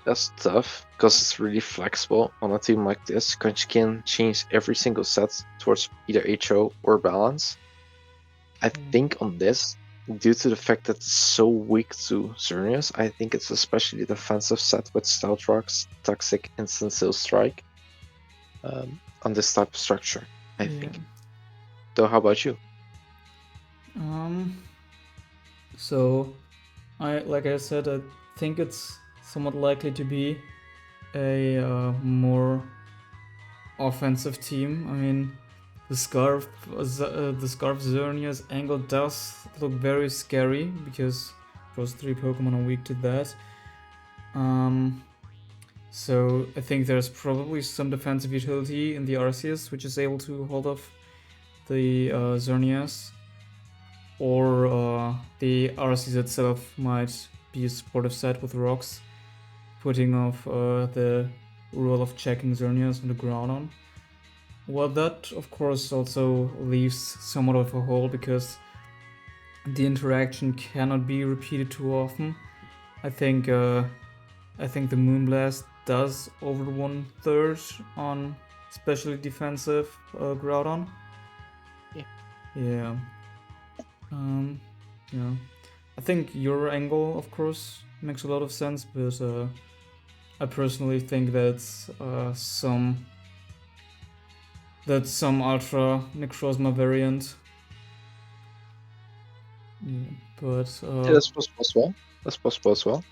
That's tough because it's really flexible on a team like this, because you can change every single set towards either HO or balance. I think on this, due to the fact that it's so weak to Xerneas, I think it's especially defensive set with Stealth Rocks, Toxic, Instant Seal Strike on this type of structure, I think. Though, how about you?
So, like I said, I think it's somewhat likely to be a more offensive team. I mean, the Scarf Xernea's angle does look very scary because those 3 Pokemon are weak to that. So I think there's probably some defensive utility in the Arceus, which is able to hold off the Xerneas, or the Arceus itself might be a supportive set with rocks, putting off the rule of checking Xerneas on the Groudon. Well, that of course also leaves somewhat of a hole because the interaction cannot be repeated too often. I think the Moonblast does over 1/3 on especially defensive Groudon.
Yeah.
Yeah. Yeah. I think your angle, of course, makes a lot of sense, but I personally think that's some Ultra Necrozma variant. Yeah, but
Yeah, that's possible as well. That's possible as well.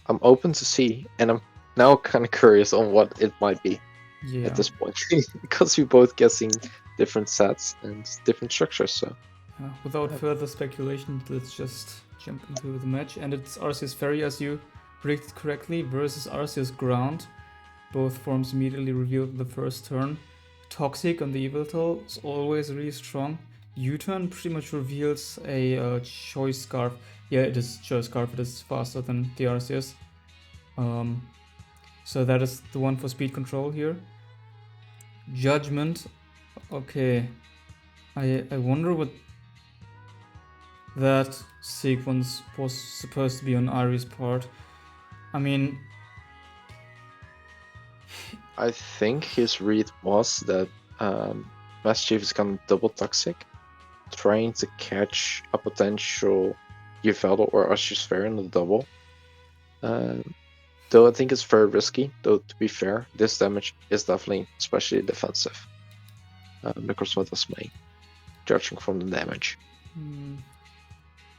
I'm open to see, and I'm now kind of curious on what it might be
yeah.
at this point, because we're both guessing different sets and different structures. So
Without further speculation, let's just jump into the match. And it's Arceus Fairy, as you predicted correctly, versus Arceus Ground. Both forms immediately revealed in the first turn. Toxic on the Yveltal is always really strong. U-turn pretty much reveals a Choice Scarf. Yeah, it is Choice Scarf. It is faster than the Arceus. So that is the one for speed control here. Judgment. Okay. I wonder what that sequence was supposed to be on Ari's part. I mean,
I think his read was that Master Chief is gonna double Toxic, trying to catch a potential Yveltal or Arceus Fairy in the double. Though I think it's very risky, though to be fair, this damage is definitely especially defensive. Because what was made, judging from the damage.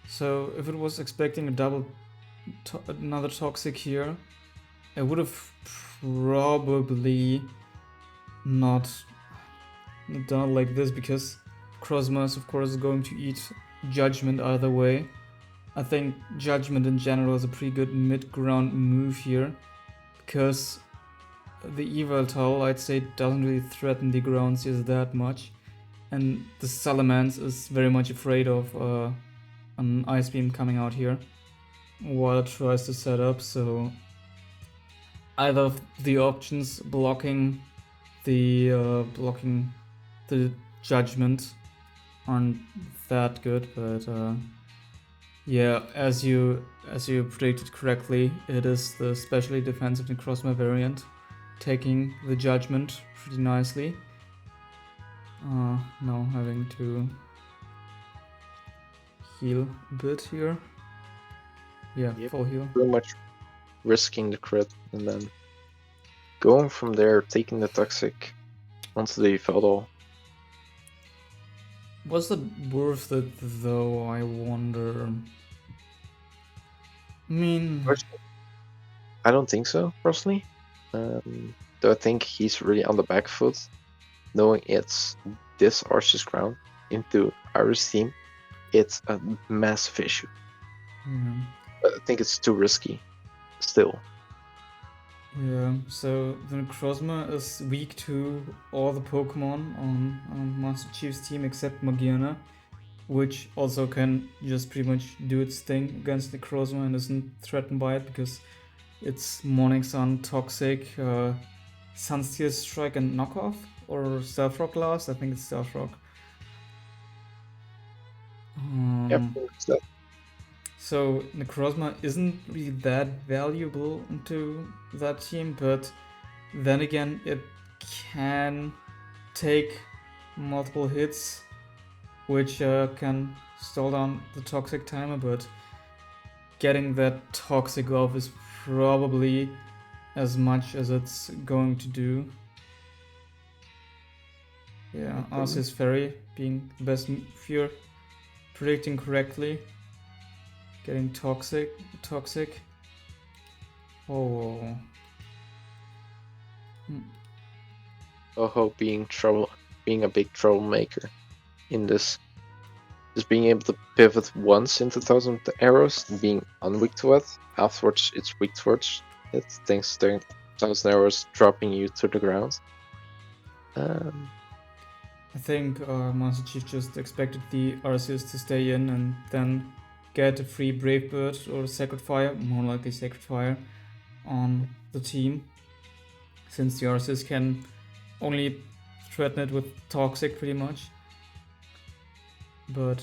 So if it was expecting a double, another Toxic here, I would have probably not done it like this, because Crozma is of course going to eat Judgment either way. I think Judgment in general is a pretty good mid-ground move here, because the Yveltal, I'd say, doesn't really threaten the ground seals that much, and the Salamence is very much afraid of an Ice Beam coming out here while it tries to set up, so either of the options blocking the Judgment aren't that good, but yeah, as you predicted correctly, it is the specially defensive Necrozma variant taking the Judgment pretty nicely. Now having to heal a bit here. Yeah,
Yep.
full heal.
Pretty much risking the crit and then going from there, taking the Toxic onto the Yveltal.
Was it worth it though, I wonder? I mean,
I don't think so, personally. Though I think he's really on the back foot, knowing it's this Arceus Ground into Iris team. It's a massive issue.
yeah.
But I think it's too risky still.
Yeah, so the Necrozma is weak to all the Pokemon on Master Chief's team except Magiana, which also can just pretty much do its thing against Necrozma and isn't threatened by it because it's Morning Sun, Toxic, Sunsteel Strike and Knockoff, or Stealth Rock last? I think it's Stealth Rock.
Yep.
So Necrozma isn't really that valuable into that team, but then again, it can take multiple hits, which can slow down the Toxic timer, but getting that Toxic off is probably as much as it's going to do. Yeah, Arceus Fairy being the best move here, predicting correctly. getting toxic. Oh.
Oho being a big troublemaker in this. Just being able to pivot once into 1000 arrows and being unweak to it. Afterwards, it's weak towards it, thanks to 1000 arrows dropping you to the ground.
I think Master Chief just expected the Arceus to stay in and then get a free Brave Bird or Sacred Fire, more likely Sacred Fire, on the team. Since the Arceus can only threaten it with Toxic pretty much. But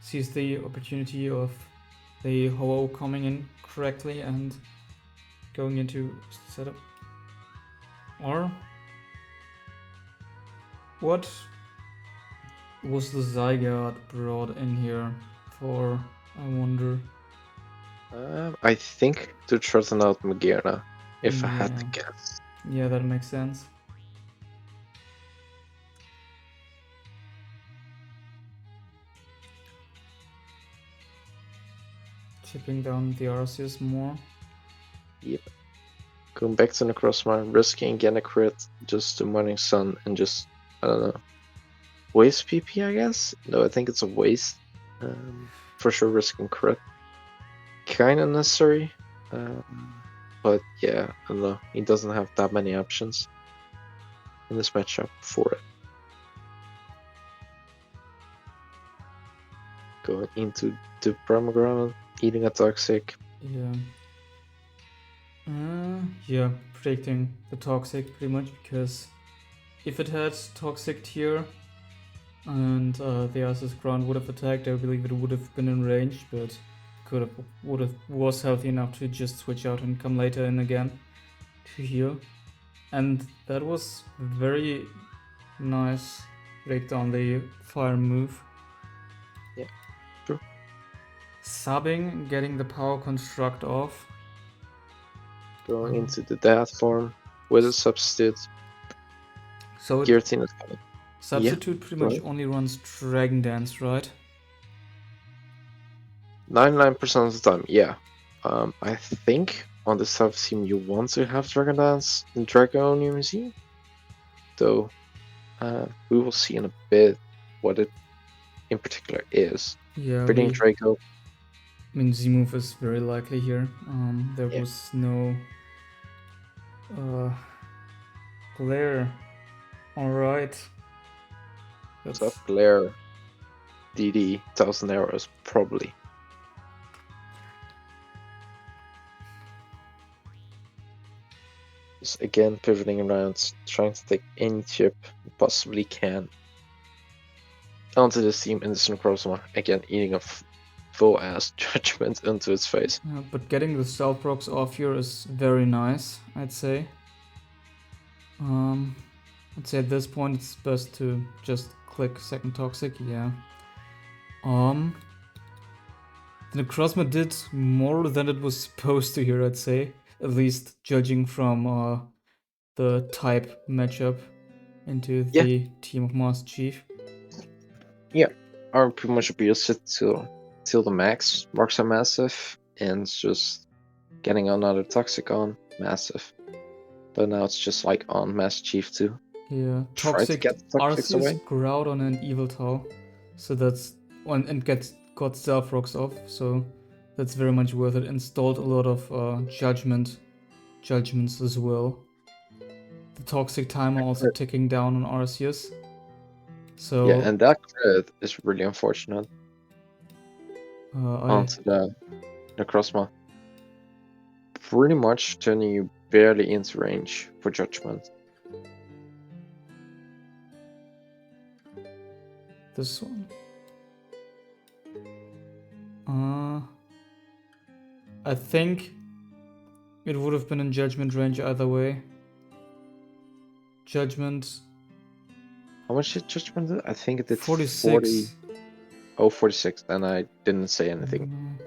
sees the opportunity of the Ho-Oh coming in correctly and going into setup. Or what was the Zygarde brought in here for, I wonder?
I think to threaten out Magearna, if I had to
Yeah.
guess.
Yeah, that makes sense. Chipping down the Arceus more.
Yep. Going back to Necrozma, risking again a crit, just to Morning Sun and just, I don't know, waste PP, I guess? No, I think it's a waste. For sure risking crit. Kinda necessary. But yeah, I don't know. He doesn't have that many options in this matchup for it. Going into the Pomegranate, eating a Toxic.
Yeah. Yeah, predicting the Toxic pretty much, because if it had Toxic tier and the Arceus ground would have attacked, I believe it would have been in range, but was healthy enough to just switch out and come later in again to heal. And that was very nice break down the fire move.
Yeah, true.
Subbing, getting the power construct off.
Going into the Death form with a substitute.
So
Guillotine is coming.
substitute pretty much only runs Dragon Dance, right?
99% of the time, yeah. I think on this type of team you want to have Dragon Dance and Draconium Museum. Though we will see in a bit what it in particular is.
Yeah,
Breeding Draco.
I mean, Z-move is very likely here. There was no glare. Alright.
What's up, Glare? DD, 1000 arrows, probably. Just again pivoting around, trying to take any chip you possibly can onto this team in the Necrozma. Again, eating a full ass judgment into its face.
But getting the stealth procs off here is very nice, I'd say. I'd say at this point it's best to just click second Toxic, yeah. The Necrozma did more than it was supposed to here, I'd say. At least judging from the type matchup into the team of Master Chief.
Yeah, are pretty much abused it till the max. Marks are massive, and it's just getting another Toxic on, massive. But now it's just like on Master Chief too.
Yeah,
Try to get the Toxics away.
Arceus Grout on an Yveltal, so that's one, and got Stealth Rocks off, so that's very much worth it. Installed a lot of judgments as well. The Toxic timer also ticking down on Arceus. So
yeah, and that crit is really unfortunate. Onto the Necrozma. Pretty much turning you barely into range for judgment.
This one. I think it would have been in judgment range either way. Judgment.
How much did judgment do? I think it did
46.
40. Oh, 46. And I didn't say anything.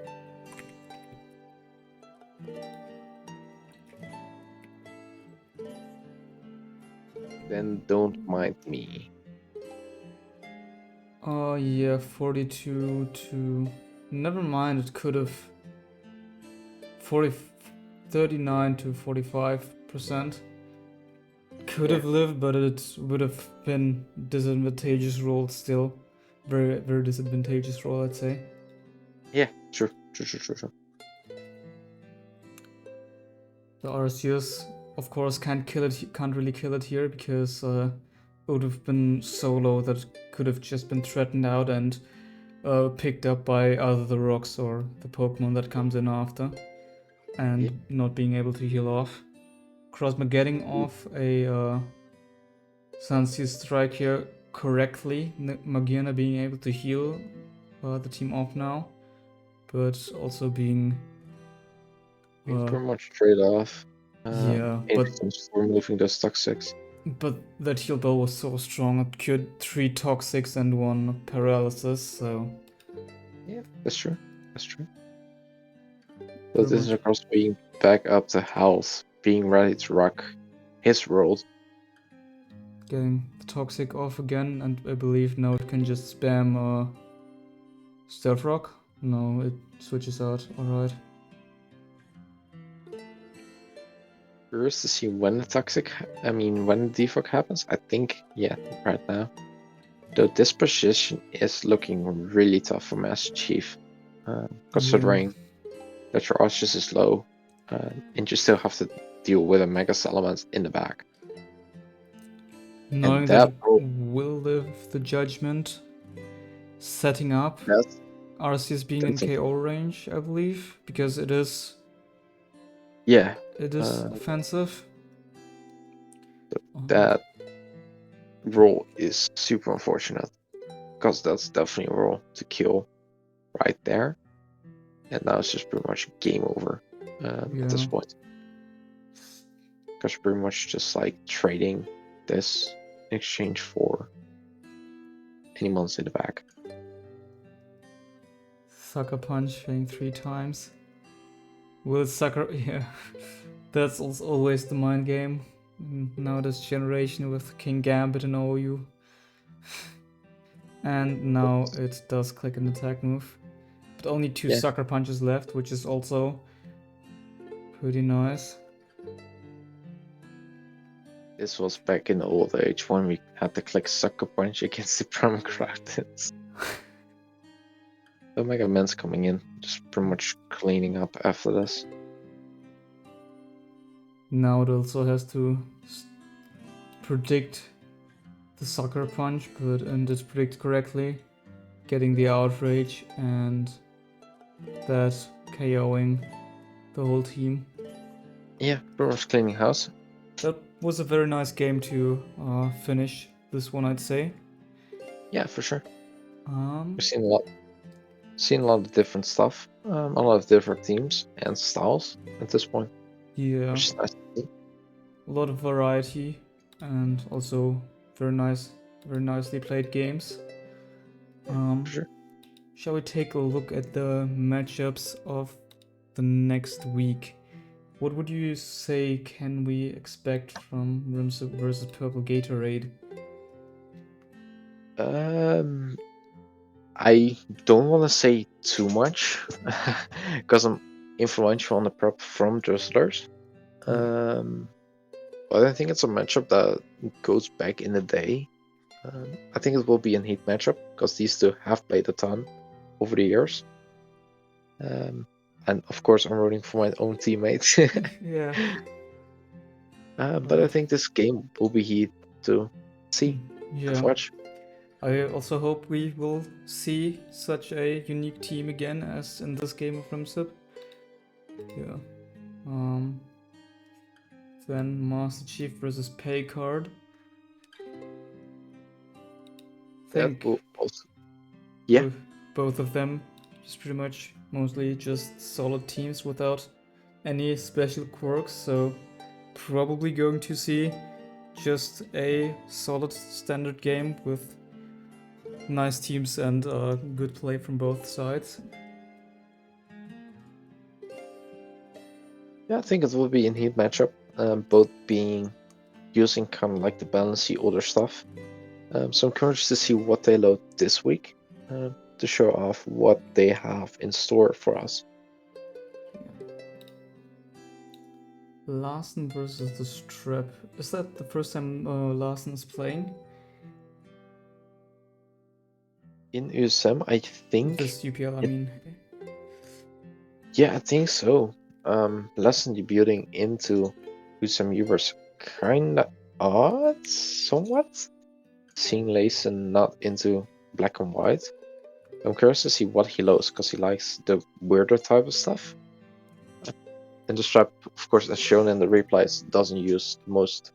Then don't mind me.
Oh yeah, 42 to never mind, it could have 39 to 45% could have lived, but it would have been disadvantageous roll still. Very, very disadvantageous roll, I'd say.
Yeah, true.
The Arceus, of course, can't really kill it here because it would have been so low that it could have just been threatened out and picked up by either the rocks or the Pokemon that comes in after, and not being able to heal off. Crossma getting off a Sunseal Strike here correctly. Magiana being able to heal the team off now, but also being
Pretty much trade off.
yeah,
but removing those toxics.
But that heal bell was so strong. It cured 3 toxics and 1 paralysis. So
yeah, that's true. But this is of course being back up to health, being ready to rock his world.
Getting the toxic off again, and I believe now it can just spam Stealth Rock. No, it switches out. Alright.
Curious to see when the when the defog happens. I think, yeah, right now. Though this position is looking really tough for Master Chief, considering that your Arceus is low, and you still have to deal with a Mega Salamence in the back.
Knowing that will live the judgment, setting up Arceus being in KO range, I believe, because it is.
Yeah.
It is offensive.
That roll is super unfortunate, because that's definitely a roll to kill right there. And now it's just pretty much game over at this point. Because pretty much just like trading this in exchange for any months in the back.
Sucker Punch failing 3 times. Will Sucker... yeah. That's also always the mind game. Now this generation with King Gambit and OU. And now it does click an attack move. But only 2 Sucker Punches left, which is also pretty nice.
This was back in the old age when we had to click Sucker Punch against the Permacraftins. The Mega Man's coming in, just pretty much cleaning up after this.
Now it also has to predict the Sucker Punch, and it predicts correctly, getting the Outrage and that KOing the whole team.
Yeah, pretty much cleaning house.
That was a very nice game to finish this one, I'd say.
Yeah, for sure. We've seen a lot of different stuff, a lot of different teams and styles at this point.
Yeah,
which is nice to see.
A lot of variety and also very nicely played games.
Sure.
Shall we take a look at the matchups of the next week? What would you say can we expect from Rhmsitb versus PurpleGatorade?
I don't want to say too much because I'm influential on the prep from Drizzlers. But I think it's a matchup that goes back in the day. I think it will be a heat matchup because these two have played a ton over the years. And of course, I'm rooting for my own teammates.
Yeah.
But I think this game will be heat to see and watch.
I also hope we will see such a unique team again as in this game of Rhmsitb. Yeah. Then Master Chief versus Paycard.
That will also... Yeah.
Both of them just pretty much mostly just solid teams without any special quirks, so probably going to see just a solid standard game with nice teams and good play from both sides.
Yeah, I think it will be a heat matchup, both using kind of like the balancey older stuff. So I'm curious to see what they load this week to to show off what they have in store for us.
Larsen versus the Strap. Is that the first time Larsen is playing?
In USM, I think.
This UPL, I mean.
Yeah, I think so. Lesson debuting into USUM Ubers kinda odd, somewhat. Seeing Layson not into black and white. I'm curious to see what he loves, because he likes the weirder type of stuff. And the Strap, of course, as shown in the replies, doesn't use the most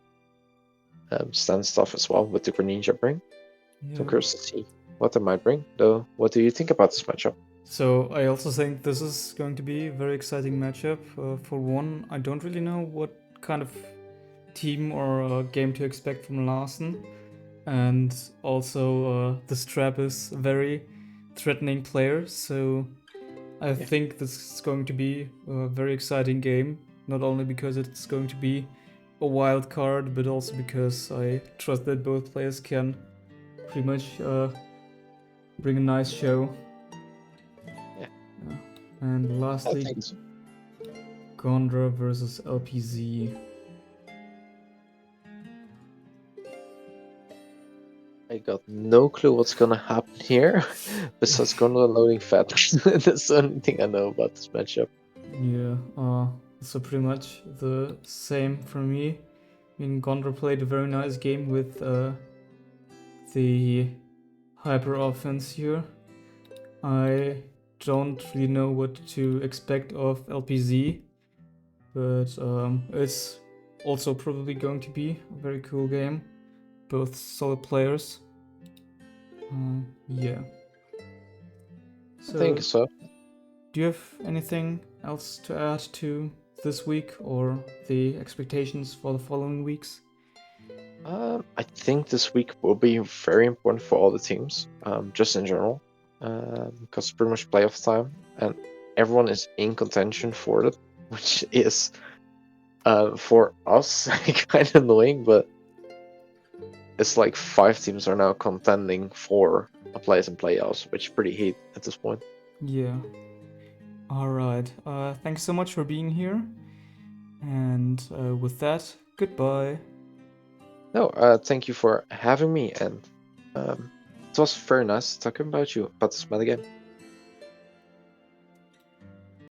stand stuff as well with the Greninja bring.
Yeah.
So I'm curious to see what they might bring, though. What do you think about this matchup?
So I also think this is going to be a very exciting matchup. For one, I don't really know what kind of team or game to expect from Larsen. And also the Strap is a very threatening player, so I think this is going to be a very exciting game. Not only because it's going to be a wild card, but also because I trust that both players can pretty much bring a nice show.
Yeah.
And lastly,
I think so.
Gondra versus LPZ.
I got no clue what's gonna happen here, besides Gondra loading fat. That's the only thing I know about this matchup.
Yeah, so pretty much the same for me. I mean, Gondra played a very nice game with the hyper offense here. I don't really know what to expect of LPZ, but it's also probably going to be a very cool game. Both solid players. Yeah.
I think so.
Do you have anything else to add to this week or the expectations for the following weeks?
I think this week will be very important for all the teams, just in general, because it's pretty much playoff time, and everyone is in contention for it, which is, for us, kind of annoying, but it's like 5 teams are now contending for a place in playoffs, which is pretty heat at this point.
Yeah. Alright. Thanks so much for being here. And with that, goodbye.
No, thank you for having me, and it was very nice talking about this metagame.